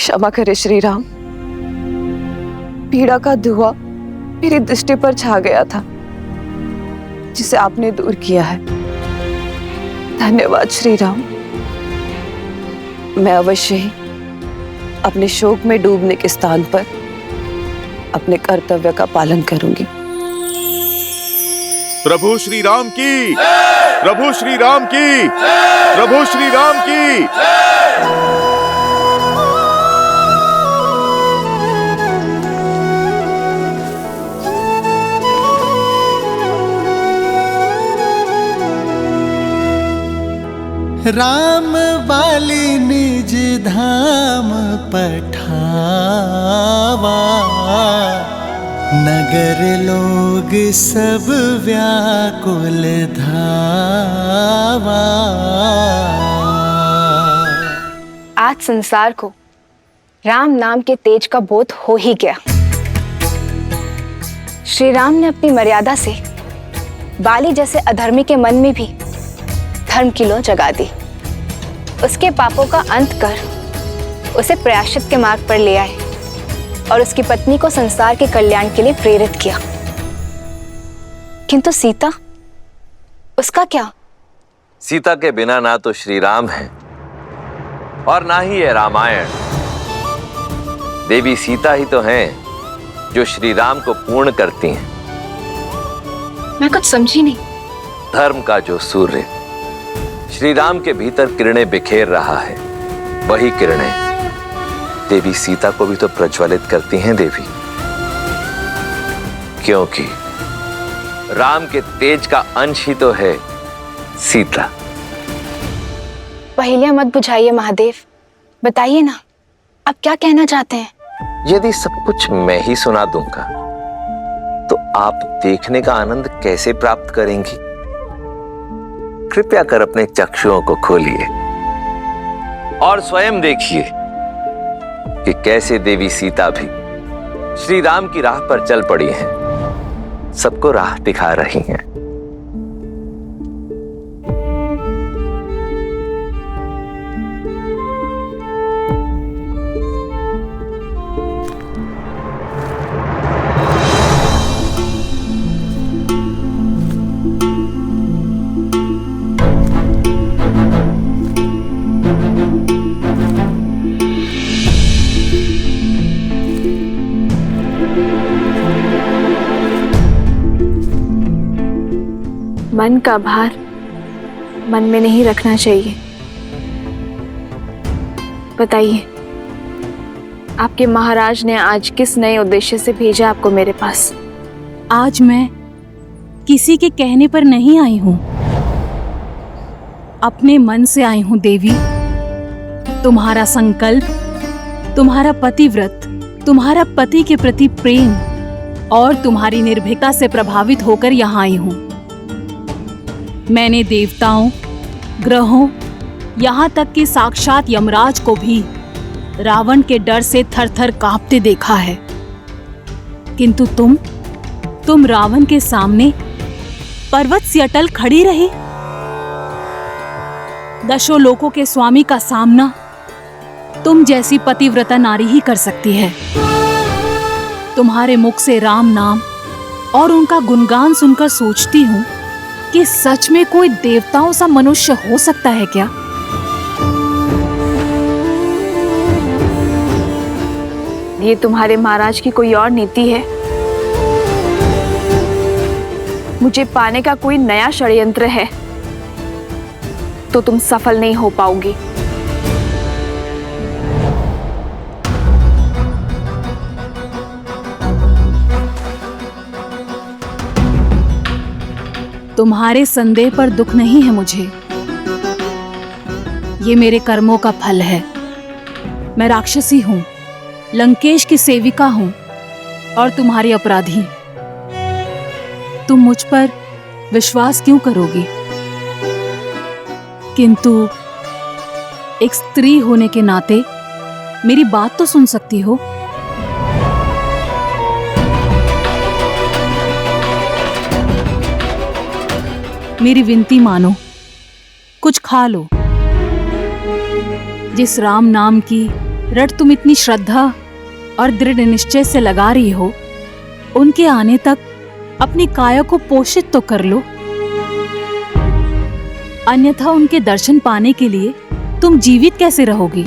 क्षमा करे श्री राम, पीड़ा का धुआं मेरी दृष्टि पर छा गया था, जिसे आपने दूर किया है। धन्यवाद श्री राम। मैं अवश्य ही अपने शोक में डूबने के स्थान पर अपने कर्तव्य का पालन करूंगी। प्रभु श्री राम की, प्रभु श्री राम की, प्रभु श्री राम की। राम वाली निज धाम पठावा, नगर लोग सब व्याकुल धावा। आज संसार को राम नाम के तेज का बोध हो ही गया। श्री राम ने अपनी मर्यादा से बाली जैसे अधर्मी के मन में भी धर्म की लौ जगा दी। उसके पापों का अंत कर उसे प्रायश्चित के मार्ग पर ले आए और उसकी पत्नी को संसार के कल्याण के लिए प्रेरित किया। किंतु सीता, उसका क्या? सीता के बिना ना तो श्री राम है और ना ही है रामायण। देवी सीता ही तो हैं जो श्री राम को पूर्ण करती हैं। मैं कुछ समझी नहीं। धर्म का जो सूर्य श्री राम के भीतर किरणें बिखेर रहा है, वही किरणें देवी सीता को भी तो प्रज्वलित करती हैं देवी, क्योंकि राम के तेज का अंश ही तो है सीता। पहेलियां मत बुझाइए महादेव, बताइए ना, आप क्या कहना चाहते हैं? यदि सब कुछ मैं ही सुना दूंगा तो आप देखने का आनंद कैसे प्राप्त करेंगी? कृपया कर अपने चक्षुओं को खोलिए और स्वयं देखिए कि कैसे देवी सीता भी श्री राम की राह पर चल पड़ी हैं, सबको राह दिखा रही हैं। मन का भार मन में नहीं रखना चाहिए। बताइए, आपके महाराज ने आज किस नए उद्देश्य से भेजा आपको मेरे पास? आज मैं किसी के कहने पर नहीं आई हूं, अपने मन से आई हूं देवी। तुम्हारा संकल्प, तुम्हारा पतिव्रत, तुम्हारा पति के प्रति प्रेम और तुम्हारी निर्भीकता से प्रभावित होकर यहाँ आई हूं। मैंने देवताओं, ग्रहों, यहाँ तक कि साक्षात यमराज को भी रावण के डर से थर-थर कांपते देखा है, किंतु तुम रावण के सामने पर्वत सी अटल खड़ी रही। दशों लोकों के स्वामी का सामना तुम जैसी पतिव्रता नारी ही कर सकती है। तुम्हारे मुख से राम नाम और उनका गुणगान सुनकर सोचती हूँ कि सच में कोई देवताओं सा मनुष्य हो सकता है क्या? ये तुम्हारे महाराज की कोई और नीति है? मुझे पाने का कोई नया षड्यंत्र है तो तुम सफल नहीं हो पाओगी। तुम्हारे संदेह पर दुख नहीं है मुझे, ये मेरे कर्मों का फल है। मैं राक्षसी हूं, लंकेश की सेविका हूं और तुम्हारी अपराधी। तुम मुझ पर विश्वास क्यों करोगी? किंतु एक स्त्री होने के नाते मेरी बात तो सुन सकती हो। मेरी विनती मानो, कुछ खा लो। जिस राम नाम की रट तुम इतनी श्रद्धा और दृढ़ निश्चय से लगा रही हो, उनके आने तक अपनी काया को पोषित तो कर लो। अन्यथा उनके दर्शन पाने के लिए तुम जीवित कैसे रहोगी?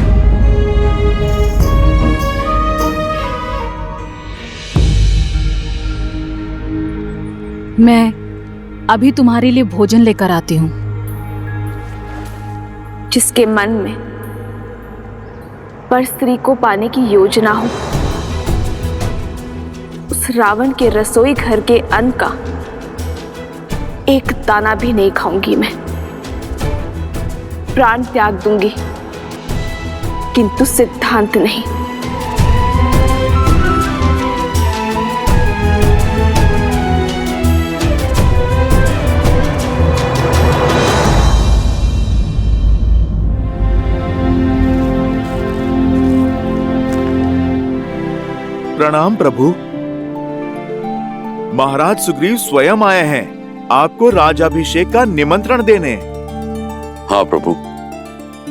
मैं अभी तुम्हारे लिए भोजन लेकर आती हूँ। जिसके मन में पर स्त्री को पाने की योजना हो, उस रावण के रसोई घर के अन्न का एक दाना भी नहीं खाऊंगी मैं। प्राण त्याग दूंगी, किंतु सिद्धांत नहीं। प्रणाम प्रभु। महाराज सुग्रीव स्वयं आए हैं आपको राजाभिषेक का निमंत्रण देने। हाँ प्रभु,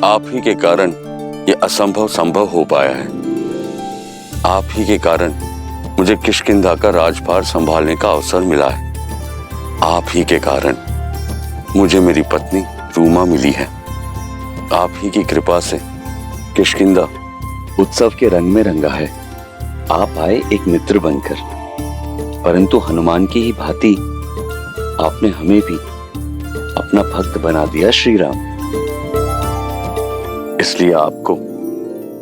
आप ही के कारण ये असंभव संभव हो पाया है। आप ही के कारण मुझे किष्किंधा का राजभार संभालने का अवसर मिला है। आप ही के कारण मुझे मेरी पत्नी रूमा मिली है। आप ही की कृपा से किष्किंधा उत्सव के रंग में रंगा है। आप आए एक मित्र बनकर, परंतु हनुमान की ही भांति आपने हमें भी अपना भक्त बना दिया श्री राम। इसलिए आपको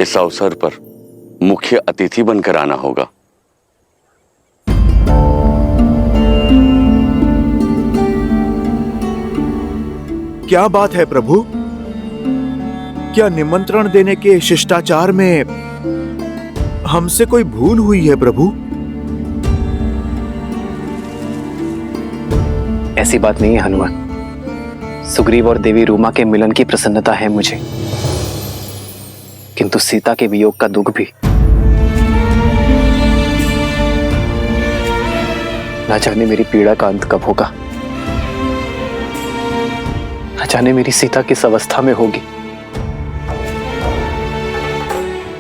इस अवसर पर मुख्य अतिथि बनकर आना होगा। क्या बात है प्रभु? क्या निमंत्रण देने के शिष्टाचार में हमसे कोई भूल हुई है प्रभु? ऐसी बात नहीं है हनुमान। सुग्रीव और देवी रूमा के मिलन की प्रसन्नता है मुझे, किंतु सीता के वियोग का दुख भी। ना जाने मेरी पीड़ा का अंत कब होगा, ना जाने मेरी सीता किस अवस्था में होगी।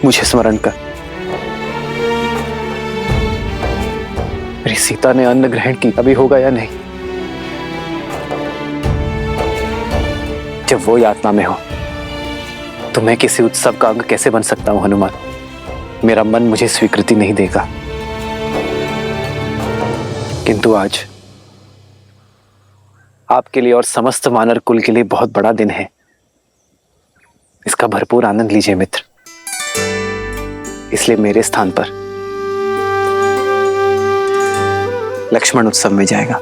मुझे स्मरण कर, मेरी सीता ने अन्न ग्रहण की अभी होगा या नहीं। जब वो यातना में हो तो मैं किसी उत्सव का अंग कैसे बन सकता हूं हनुमान? मेरा मन मुझे स्वीकृति नहीं देगा। किंतु आज आपके लिए और समस्त वानर कुल के लिए बहुत बड़ा दिन है। इसका भरपूर आनंद लीजिए मित्र। इसलिए मेरे स्थान पर लक्ष्मण उत्सव में जाएगा।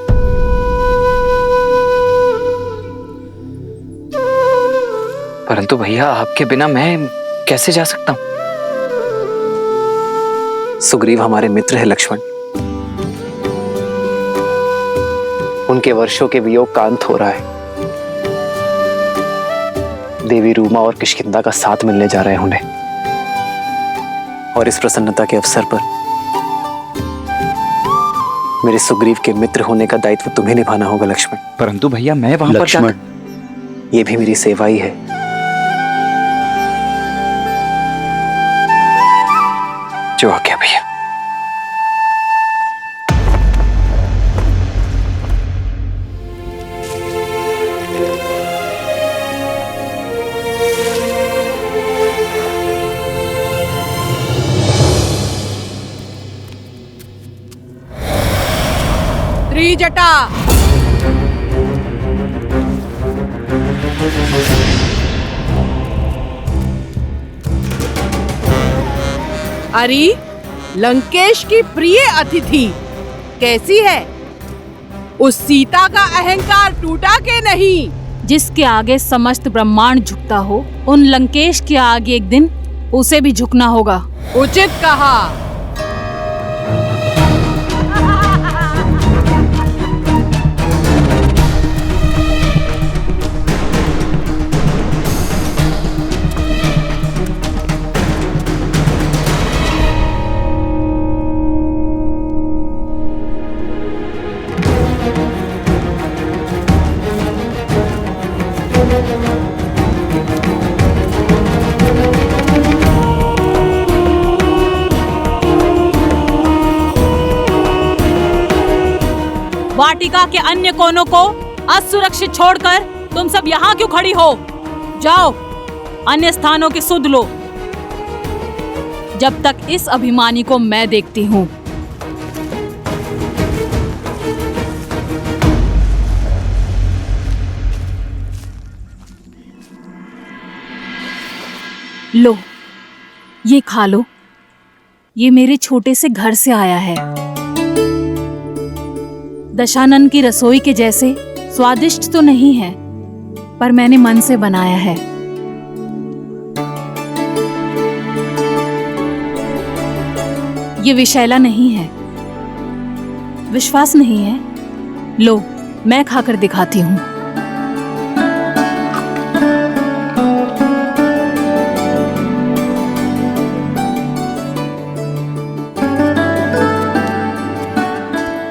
परंतु भैया, आपके बिना मैं कैसे जा सकता हूं? सुग्रीव हमारे मित्र है लक्ष्मण। उनके वर्षों के वियोग का अंत हो रहा है। देवी रूमा और किष्किंधा का साथ मिलने जा रहे हैं उन्हें, और इस प्रसन्नता के अवसर पर मेरे सुग्रीव के मित्र होने का दायित्व तुम्हें निभाना होगा लक्ष्मण। परंतु भैया, मैं वहां पर लक्ष्मण, ये भी मेरी सेवा ही है। जो आज्ञा भैया। त्रिजटा, अरे लंकेश की प्रिय अतिथि कैसी है? उस सीता का अहंकार टूटा के नहीं? जिसके आगे समस्त ब्रह्मांड झुकता हो, उन लंकेश के आगे एक दिन उसे भी झुकना होगा। उचित कहा। वाटिका के अन्य कोनों को असुरक्षित छोड़कर तुम सब यहाँ क्यों खड़ी हो? जाओ, अन्य स्थानों की सुध लो, जब तक इस अभिमानी को मैं देखती हूँ। लो, ये खा लो। ये मेरे छोटे से घर से आया है। दशानन की रसोई के जैसे स्वादिष्ट तो नहीं है, पर मैंने मन से बनाया है। ये विषैला नहीं है। विश्वास नहीं है? लो, मैं खाकर दिखाती हूँ।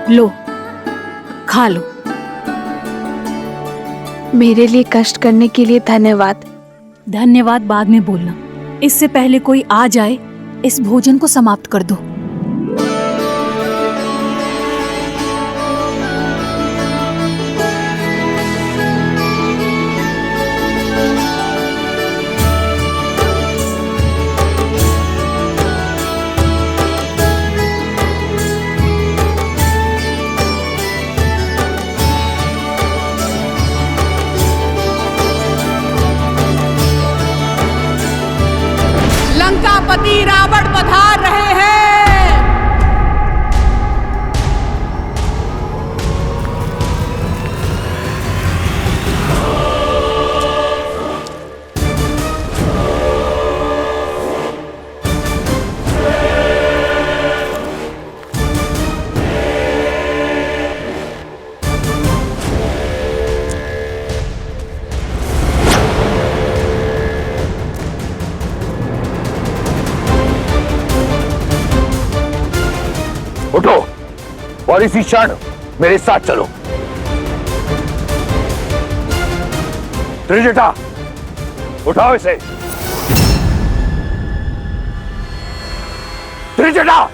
लो, खा लो। मेरे लिए कष्ट करने के लिए धन्यवाद। धन्यवाद बाद में बोलना। इससे पहले कोई आ जाए, इस भोजन को समाप्त कर दो। लंकापति रावण पधार रहे हैं। उठो और इसी क्षण मेरे साथ चलो। त्रिजटा, उठाओ इसे। त्रिजटा,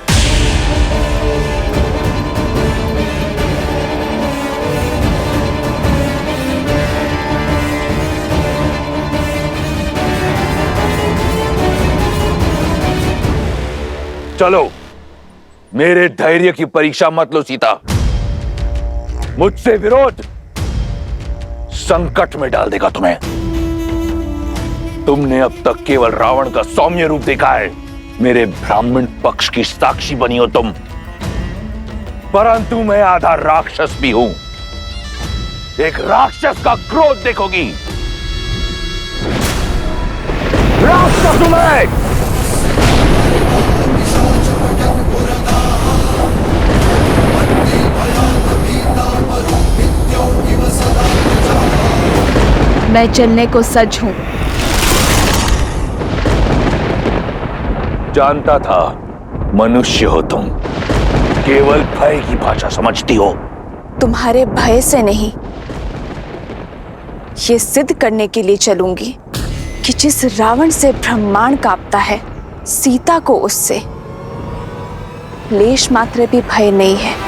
चलो। मेरे धैर्य की परीक्षा मत लो सीता। मुझसे विरोध संकट में डाल देगा तुम्हें। तुमने अब तक केवल रावण का सौम्य रूप देखा है। मेरे ब्राह्मण पक्ष की साक्षी बनी हो तुम, परंतु मैं आधा राक्षस भी हूं। एक राक्षस का क्रोध देखोगी। राक्षस हूं मैं। मैं चलने को सज्ज हूं। जानता था मनुष्य हो तुम, केवल भय की भाषा समझती हो। तुम्हारे भय से नहीं, ये सिद्ध करने के लिए चलूंगी कि जिस रावण से ब्रह्मांड कांपता है, सीता को उससे लेश मात्र भी भय नहीं है।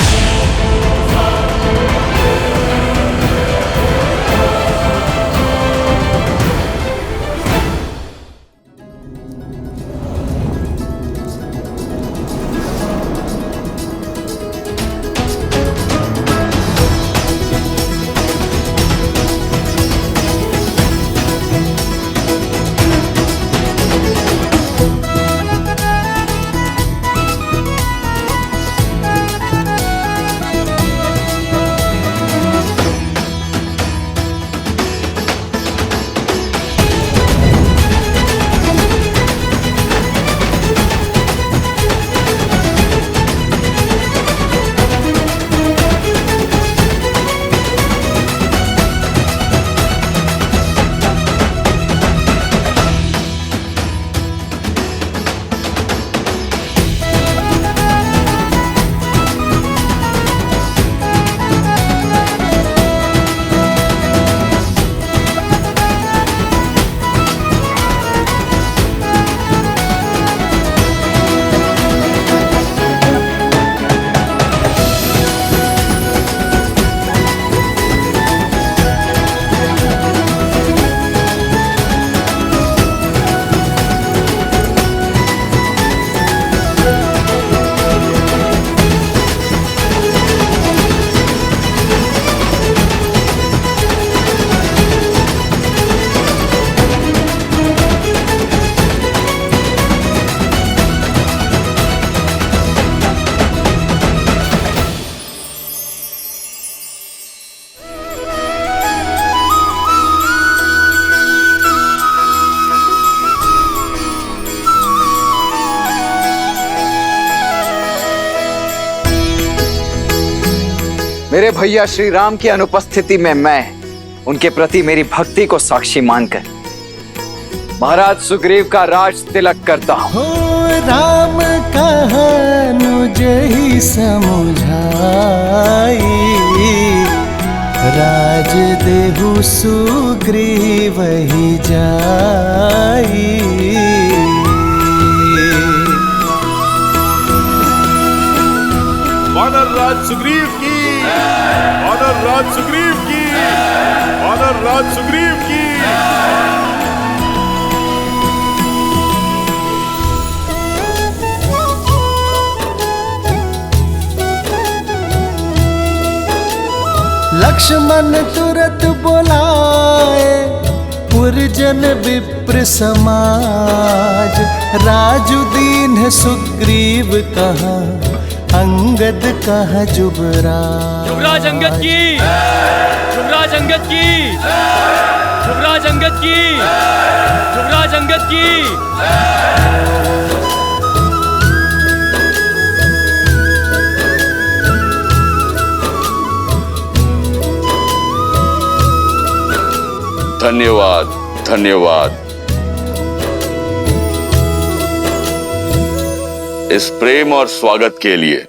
मेरे भैया श्री राम की अनुपस्थिति में मैं उनके प्रति मेरी भक्ति को साक्षी मानकर महाराज सुग्रीव का राज तिलक करता हूँ। हो राम कहनुज ही समुझाई, राज देहु सुग्रीव ही जाई। वानर राज सुग्रीव की, वानर राज सुग्रीव की, वानर राज सुग्रीव की। लक्ष्मण तुरत बोलाए पुरजन विप्र समाज, राजु दीन सुग्रीव कहा अंगद कहा जुबराज। युवराज अंगद की, युवराज अंगद की, युवराज अंगद की, युवराज अंगद की। धन्यवाद, धन्यवाद। इस प्रेम और स्वागत के लिए,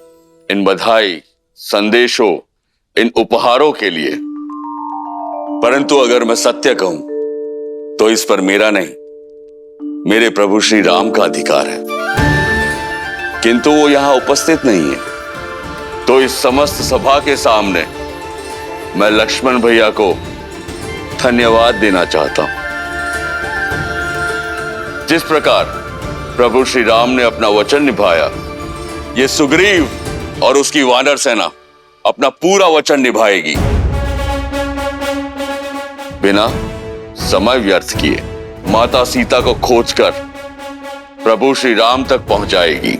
इन बधाई, संदेशों, इन उपहारों के लिए। परंतु अगर मैं सत्य कहूं तो इस पर मेरा नहीं, मेरे प्रभु श्री राम का अधिकार है। किंतु वो यहां उपस्थित नहीं है, तो इस समस्त सभा के सामने मैं लक्ष्मण भैया को धन्यवाद देना चाहता हूं। जिस प्रकार प्रभु श्री राम ने अपना वचन निभाया, ये सुग्रीव और उसकी वानर सेना अपना पूरा वचन निभाएगी, बिना समय व्यर्थ किए माता सीता को खोजकर प्रभु श्री राम तक पहुंचाएगी।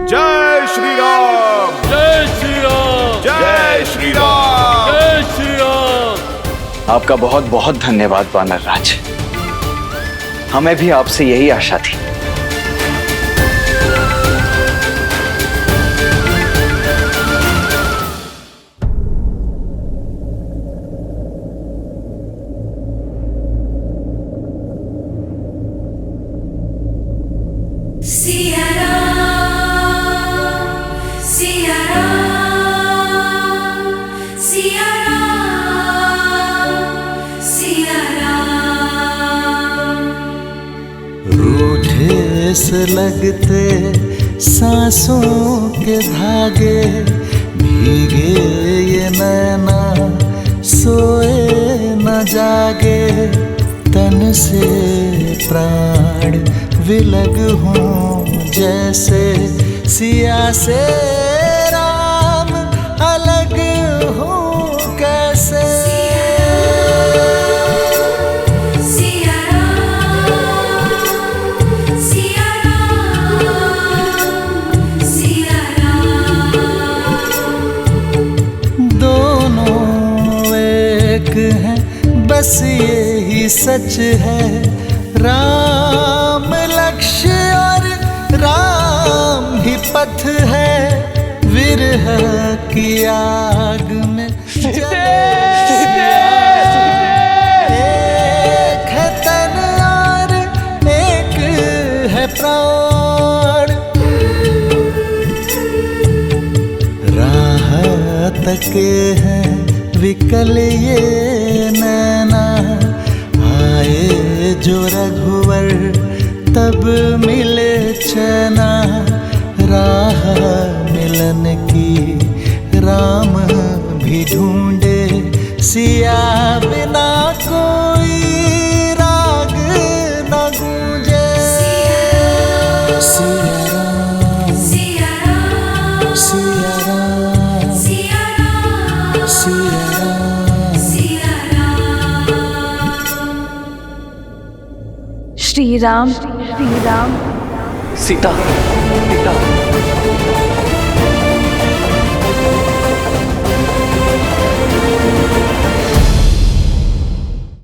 जय श्री राम, जय श्री राम, जय श्री राम, जय श्री राम। आपका बहुत बहुत धन्यवाद वानर राज, हमें भी आपसे यही आशा थी। सिया राम, सिया राम, सिया राम, सिया राम। रूठे से लगते सांसों के धागे, भीगे ये नैना सोए न जागे। तन से प्राण विलग हूँ जैसे, सिया से राम अलग हूँ कैसे। सिया राम, सिया राम, सिया राम। दोनों एक हैं बस यही सच है, राम लक्ष्य और राम ही पथ है। विरह की आग में जले एक है तन और एक है प्राण। राह तके हैं विकल ये नैना, आए जो रघुवर तब मिले चैना। राह मिलन की राम भी ढूंढे, सिया बिना कोई राग न गूंजे। सिया राम, सिया राम, सिया राम, सिया राम, सिया राम। सिया राम। श्री राम, श्री राम, सीता, सीता।